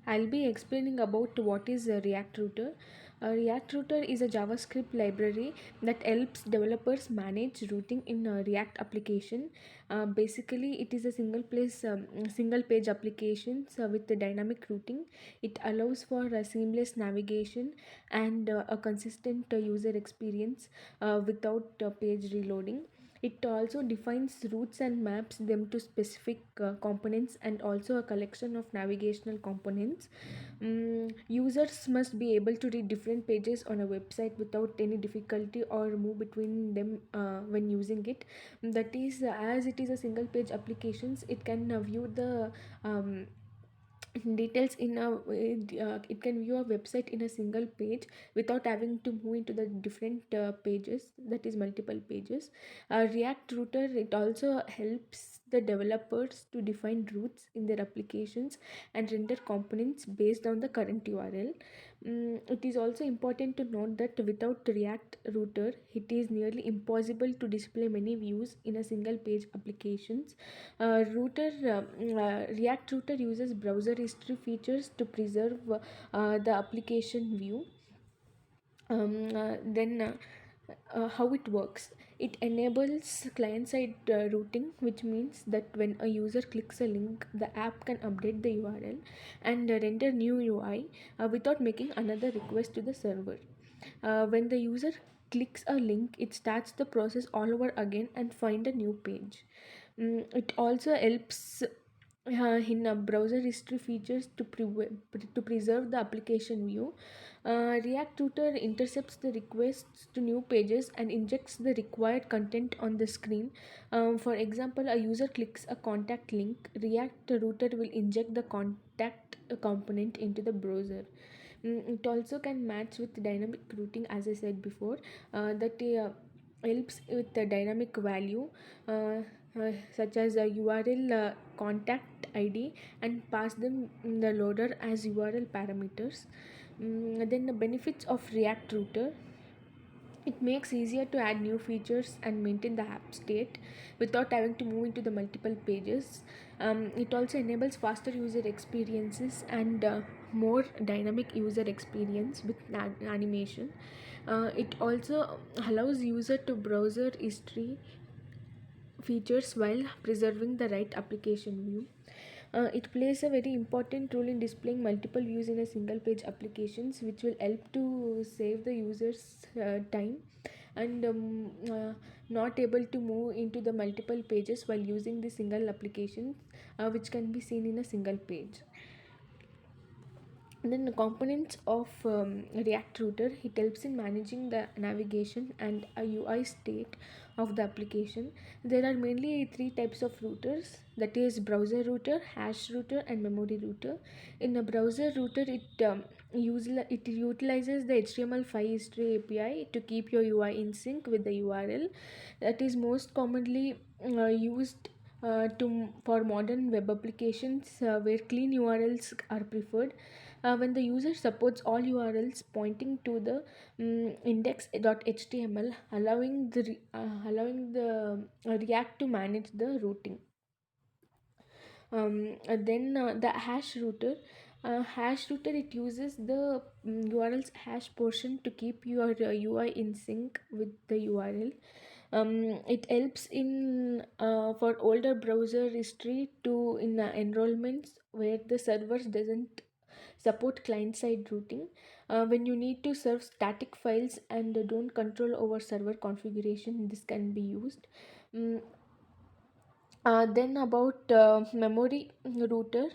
I'll be explaining about what is a React Router. A React Router is a JavaScript library that helps developers manage routing in a React application. Basically, it is a single page applications with the dynamic routing. It allows for a seamless navigation and a consistent user experience without page reloading. It also defines routes and maps them to specific components and also a collection of navigational components. Users must be able to read different pages on a website without any difficulty or move between them when using it. That is, as it is a single page applications, it can view the details in it can view a website in a single page without having to move into the different pages, that is multiple pages. React Router, it also helps the developers to define routes in their applications and render components based on the current URL. It is also important to note that without React Router, it is nearly impossible to display many views in a single page applications. React Router uses browser history features to preserve the application view. Then How it works, it enables client-side routing, which means that when a user clicks a link, the app can update the URL and render new UI without making another request to the server. When the user clicks a link, it starts the process all over again and find a new page. It also helps in browser history features to preserve the application view. React Router intercepts the requests to new pages and injects the required content on the screen. For example, a user clicks a contact link, React Router will inject the contact component into the browser. It also can match with dynamic routing, as I said before, that helps with the dynamic value, uh, such as a URL, contact ID, and pass them in the loader as URL parameters. Then the benefits of React Router, it makes easier to add new features and maintain the app state without having to move into the multiple pages. It also enables faster user experiences and more dynamic user experience with animation. It also allows user to browser history features while preserving the right application view. It plays a very important role in displaying multiple views in a single page applications, which will help to save the users time and not able to move into the multiple pages while using the single application, which can be seen in a single page. And then the components of React Router, it helps in managing the navigation and a UI state of the application. There are mainly three types of routers, that is browser router, hash router, and memory router. In a browser router, it utilizes the HTML5 history API to keep your UI in sync with the URL. That is most commonly used for modern web applications where clean URLs are preferred. When the user supports all URLs pointing to the index.html, allowing the React to manage the routing. Then The hash router, it uses the URL's hash portion to keep your UI in sync with the URL. It helps in for older browser history to in enrollments where the servers doesn't support client side routing. When you need to serve static files and don't control over server configuration, this can be used. Mm, then about memory router,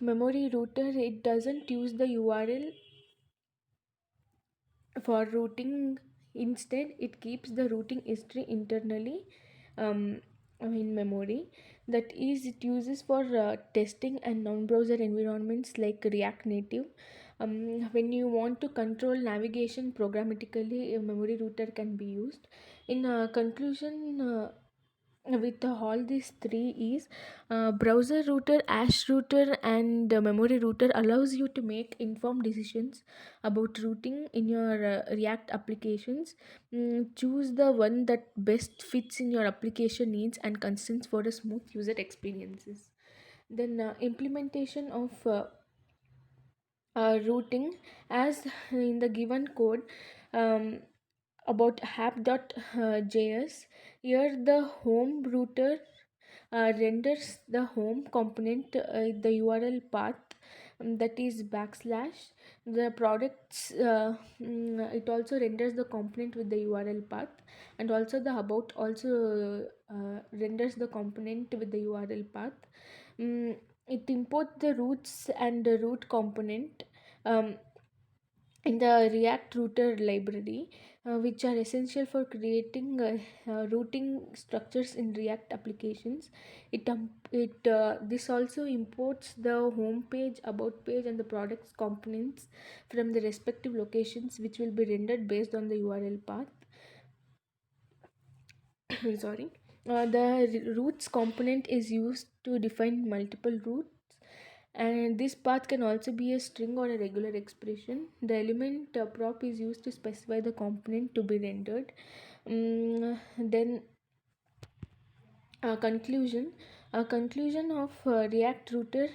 it doesn't use the URL for routing. Instead, it keeps the routing history internally um, in memory. That is, it uses for testing and non-browser environments like React Native. When you want to control navigation programmatically, a memory router can be used. In conclusion, with all these three is browser router, hash router, and memory router allows you to make informed decisions about routing in your React applications. Choose the one that best fits in your application needs and constraints for a smooth user experiences. Then implementation of routing as in the given code, um, about app.js. Here the home router renders the home component, the URL path, that is backslash the products. It also renders the component with the URL path, and also the about also renders the component with the URL path. It imports the roots and the root component um, in the React router library, which are essential for creating routing structures in React applications. This also imports the home page, about page, and the products components from the respective locations, which will be rendered based on the URL path. Sorry. The roots component is used to define multiple roots, and this path can also be a string or a regular expression. The element prop is used to specify the component to be rendered. Then conclusion. A conclusion of React router.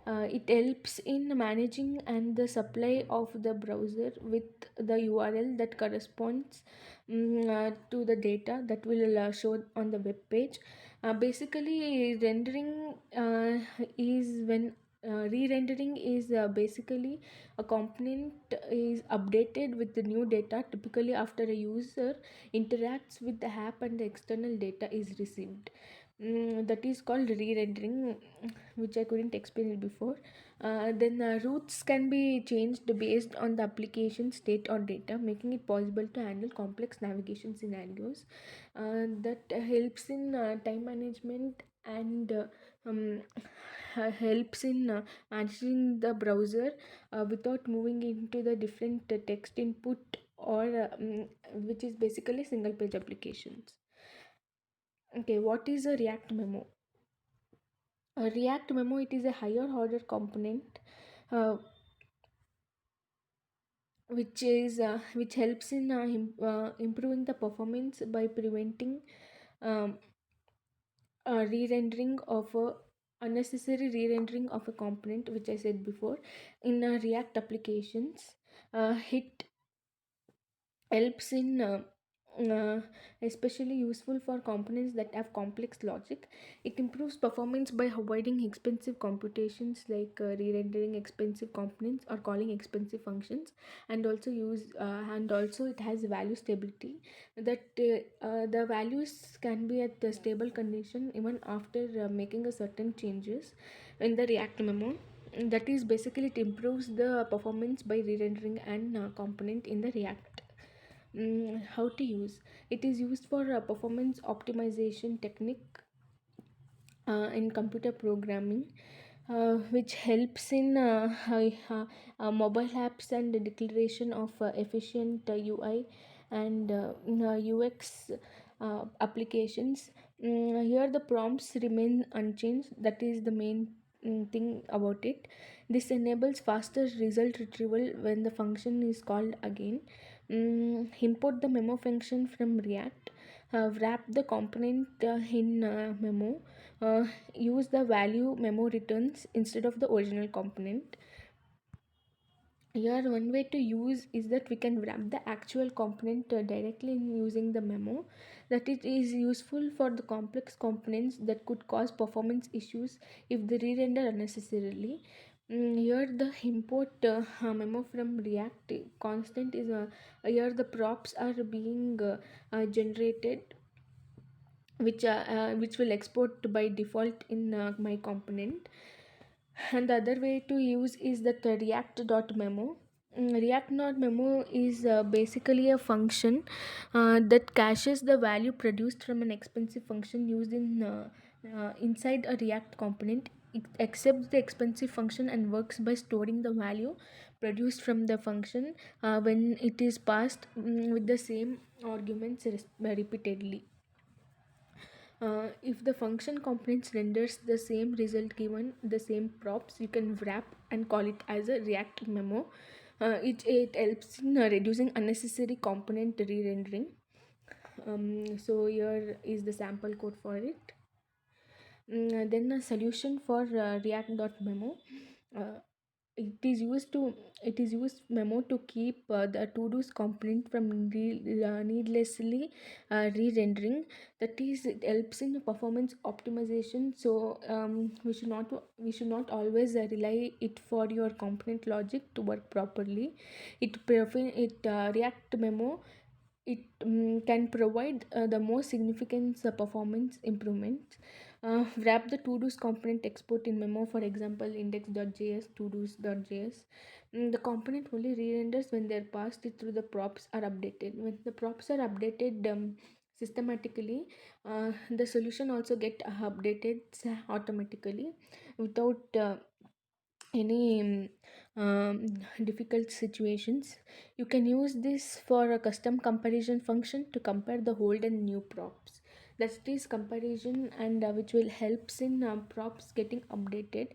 It helps in managing and the supply of the browser with the URL that corresponds to the data that will show on the web page. Basically, rendering is when re-rendering is basically a component is updated with the new data, typically after a user interacts with the app and the external data is received. That is called re-rendering, which I couldn't explain it before. Then routes can be changed based on the application state or data, making it possible to handle complex navigation scenarios. That helps in time management, and um, helps in managing the browser without moving into the different text input, or which is basically single page applications. Okay, what is a React memo? A React memo, it is a higher order component, uh, which helps in improving the performance by preventing um, re-rendering of a unnecessary re-rendering of a component, which I said before. In React applications, it helps in uh, especially useful for components that have complex logic. It improves performance by avoiding expensive computations, like re-rendering expensive components or calling expensive functions. And also it has value stability, that the values can be at a stable condition even after making a certain changes in the React memo. That is basically, it improves the performance by re-rendering an component in the React. How to use it is used for performance optimization technique in computer programming, which helps in mobile apps and the declaration of efficient UI and UX applications. Here the prompts remain unchanged. That is the main thing about it. This enables faster result retrieval when the function is called again. Import the memo function from React. Wrap the component in memo. Use the value memo returns instead of the original component. Here one way to use is that we can wrap the actual component directly in using the memo. That it is useful for the complex components that could cause performance issues if they re-render unnecessarily. Here the import memo from React constant is here the props are being generated, which will export by default in my component. And the other way to use is that react.memo. React.memo is basically a function that caches the value produced from an expensive function used in inside a React component. It accepts the expensive function and works by storing the value produced from the function when it is passed with the same arguments repeatedly. If the function components renders the same result given the same props, you can wrap and call it as a React memo. It helps in reducing unnecessary component re-rendering. So here is the sample code for it. Then a solution for React.memo. Uh, it is used to it is used Memo to keep the to-dos component from needlessly re-rendering. That is, it helps in performance optimization. So we should not always rely it for your component logic to work properly. React Memo, it can provide the most significant performance improvements. Wrap the to-dos component export in Memo, for example, index.js, to-dos.js. The component only re-renders when they're passed it through the props are updated. When the props are updated systematically, the solution also get updated automatically without any difficult situations. You can use this for a custom comparison function to compare the old and new props. That is comparison, and which will helps in props getting updated.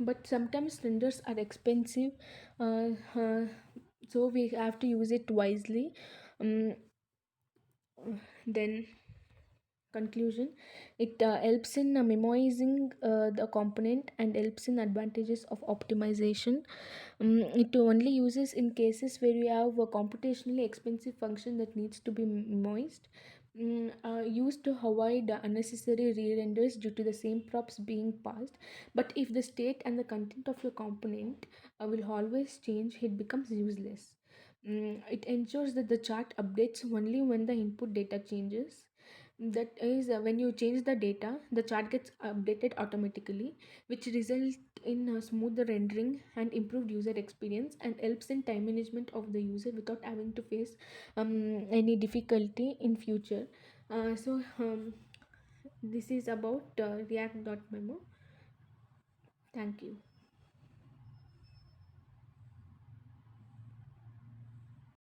But sometimes renders are expensive, uh, uh, so we have to use it wisely. um, then Conclusion: it helps in memoizing the component and helps in advantages of optimization. It only uses in cases where you have a computationally expensive function that needs to be memoized. Used to avoid unnecessary re-renders due to the same props being passed. But if the state and the content of your component will always change, it becomes useless. It ensures that the chart updates only when the input data changes. That is, when you change the data, the chart gets updated automatically, which result in smoother rendering and improved user experience, and helps in time management of the user without having to face any difficulty in future. This is about React.memo. Thank you.